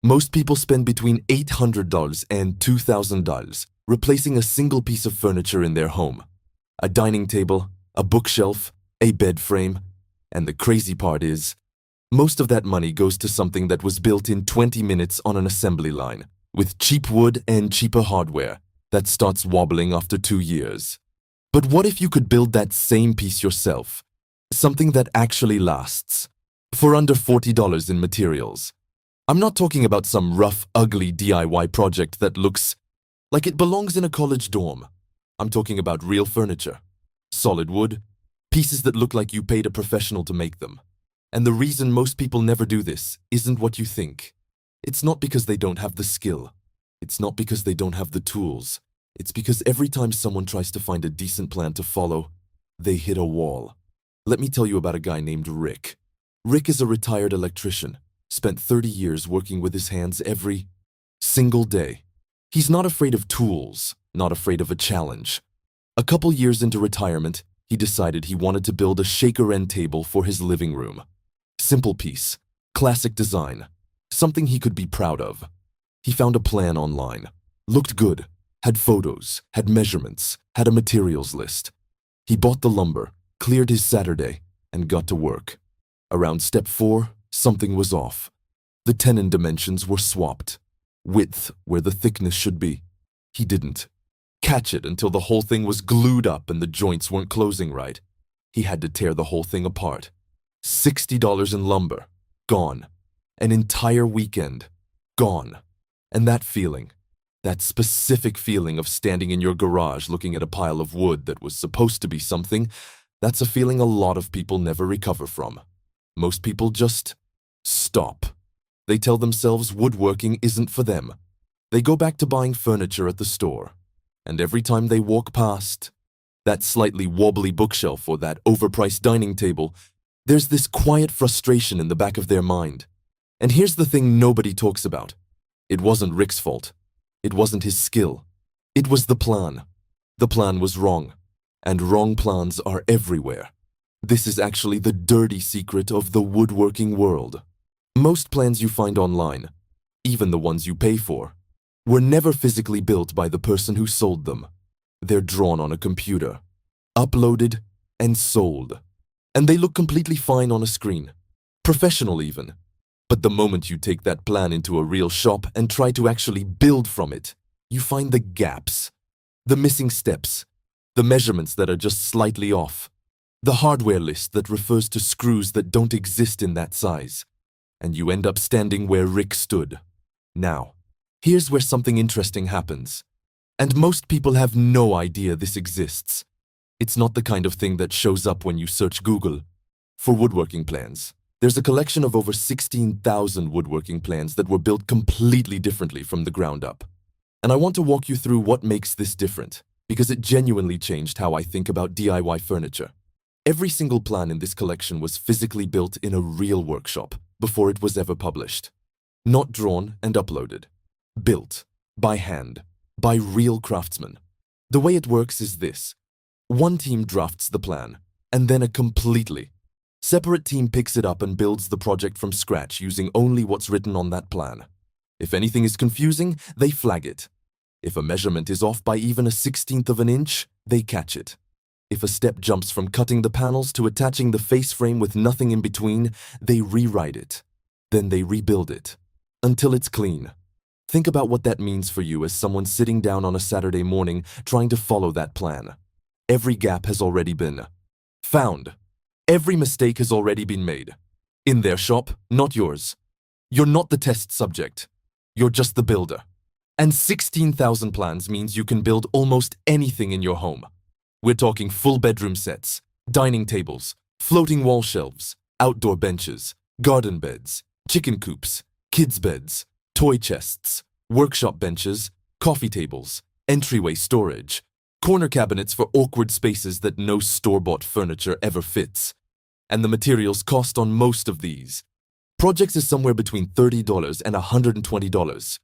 Most people spend between $800 and $2,000 replacing a single piece of furniture in their home. A dining table, a bookshelf, a bed frame. And the crazy part is, most of that money goes to something that was built in 20 minutes on an assembly line, with cheap wood and cheaper hardware that starts wobbling after 2 years. But what if you could build that same piece yourself? Something that actually lasts, for under $40 in materials. I'm not talking about some rough, ugly DIY project that looks like it belongs in a college dorm. I'm talking about real furniture, solid wood, pieces that look like you paid a professional to make them. And the reason most people never do this isn't what you think. It's not because they don't have the skill. It's not because they don't have the tools. It's because every time someone tries to find a decent plan to follow, they hit a wall. Let me tell you about a guy named Rick. Rick is a retired electrician, spent 30 years working with his hands every single day. He's not afraid of tools, not afraid of a challenge. A couple years into retirement, he decided he wanted to build a shaker end table for his living room. Simple piece, classic design, something he could be proud of. He found a plan online, looked good, had photos, had measurements, had a materials list. He bought the lumber, cleared his Saturday, and got to work. Around step 4, something was off. The tenon dimensions were swapped. Width where the thickness should be. He didn't catch it until the whole thing was glued up and the joints weren't closing right. He had to tear the whole thing apart. $60 in lumber, gone. An entire weekend, gone. And that feeling, that specific feeling of standing in your garage looking at a pile of wood that was supposed to be something, that's a feeling a lot of people never recover from. Most people just stop. They tell themselves woodworking isn't for them. They go back to buying furniture at the store. And every time they walk past that slightly wobbly bookshelf or that overpriced dining table, there's this quiet frustration in the back of their mind. And here's the thing nobody talks about. It wasn't Rick's fault. It wasn't his skill. It was the plan. The plan was wrong. And wrong plans are everywhere. This is actually the dirty secret of the woodworking world. Most plans you find online, even the ones you pay for, were never physically built by the person who sold them. They're drawn on a computer, uploaded, and sold. And they look completely fine on a screen. Professional even. But the moment you take that plan into a real shop and try to actually build from it, you find the gaps, the missing steps, the measurements that are just slightly off, the hardware list that refers to screws that don't exist in that size. And you end up standing where Rick stood. Now, here's where something interesting happens. And most people have no idea this exists. It's not the kind of thing that shows up when you search Google for woodworking plans. There's a collection of over 16,000 woodworking plans that were built completely differently from the ground up. And I want to walk you through what makes this different, because it genuinely changed how I think about DIY furniture. Every single plan in this collection was physically built in a real workshop before it was ever published. Not drawn and uploaded. Built, by hand, by real craftsmen. The way it works is this. One team drafts the plan, and then a completely separate team picks it up and builds the project from scratch using only what's written on that plan. If anything is confusing, they flag it. If a measurement is off by even a 1/16 of an inch, they catch it. If a step jumps from cutting the panels to attaching the face frame with nothing in between, they rewrite it. Then they rebuild it, until it's clean. Think about what that means for you as someone sitting down on a Saturday morning trying to follow that plan. Every gap has already been found. Every mistake has already been made. In their shop, not yours. You're not the test subject. You're just the builder. And 16,000 plans means you can build almost anything in your home. We're talking full bedroom sets, dining tables, floating wall shelves, outdoor benches, garden beds, chicken coops, kids' beds, toy chests, workshop benches, coffee tables, entryway storage, corner cabinets for awkward spaces that no store-bought furniture ever fits. And the materials cost on most of these projects is somewhere between $30 and $120.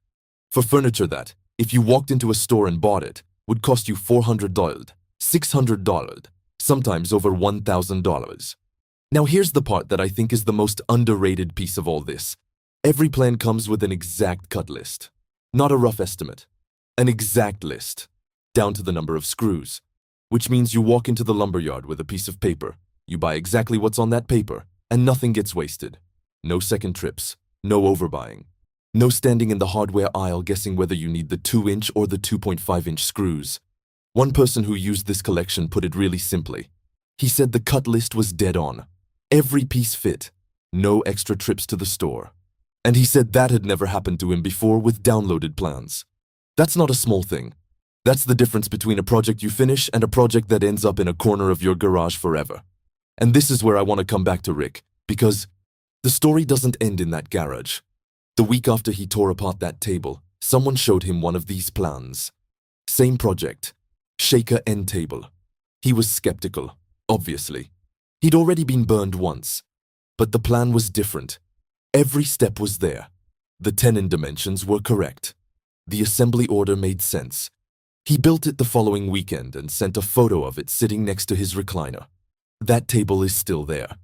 For furniture that, if you walked into a store and bought it, would cost you $400, $600, sometimes over $1,000. Now here's the part that I think is the most underrated piece of all this. Every plan comes with an exact cut list. Not a rough estimate. An exact list. Down to the number of screws. Which means you walk into the lumberyard with a piece of paper. You buy exactly what's on that paper, and nothing gets wasted. No second trips. No overbuying. No standing in the hardware aisle guessing whether you need the 2-inch or the 2.5-inch screws. One person who used this collection put it really simply. He said the cut list was dead on. Every piece fit. No extra trips to the store. And he said that had never happened to him before with downloaded plans. That's not a small thing. That's the difference between a project you finish and a project that ends up in a corner of your garage forever. And this is where I want to come back to Rick, because the story doesn't end in that garage. The week after he tore apart that table, someone showed him one of these plans. Same project. Shaker end table. He was skeptical, obviously. He'd already been burned once. But the plan was different. Every step was there. The tenon dimensions were correct. The assembly order made sense. He built it the following weekend and sent a photo of it sitting next to his recliner. That table is still there.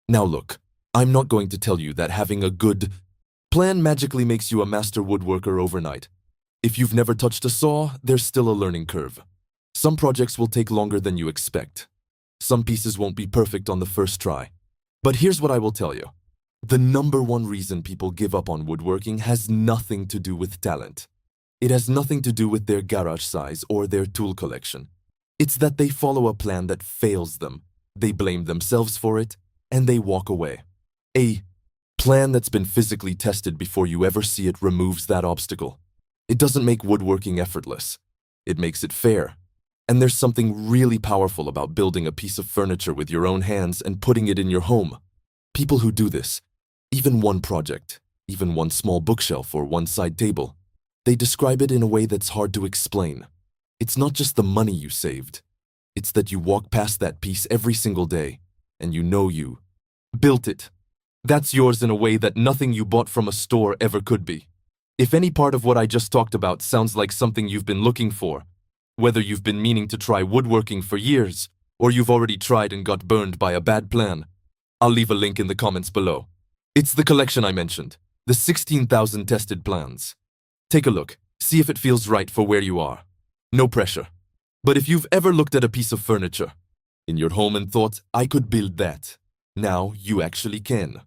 Now look, I'm not going to tell you that having a good plan magically makes you a master woodworker overnight. If you've never touched a saw, there's still a learning curve. Some projects will take longer than you expect. Some pieces won't be perfect on the first try. But here's what I will tell you. The number one reason people give up on woodworking has nothing to do with talent. It has nothing to do with their garage size or their tool collection. It's that they follow a plan that fails them. They blame themselves for it, and they walk away. A plan that's been physically tested before you ever see it removes that obstacle. It doesn't make woodworking effortless. It makes it fair. And there's something really powerful about building a piece of furniture with your own hands and putting it in your home. People who do this, even one project, even one small bookshelf or one side table, they describe it in a way that's hard to explain. It's not just the money you saved. It's that you walk past that piece every single day, and you know you built it. That's yours in a way that nothing you bought from a store ever could be. If any part of what I just talked about sounds like something you've been looking for, whether you've been meaning to try woodworking for years, or you've already tried and got burned by a bad plan, I'll leave a link in the comments below. It's the collection I mentioned, the 16,000 tested plans. Take a look, see if it feels right for where you are. No pressure. But if you've ever looked at a piece of furniture in your home and thought, I could build that, now you actually can.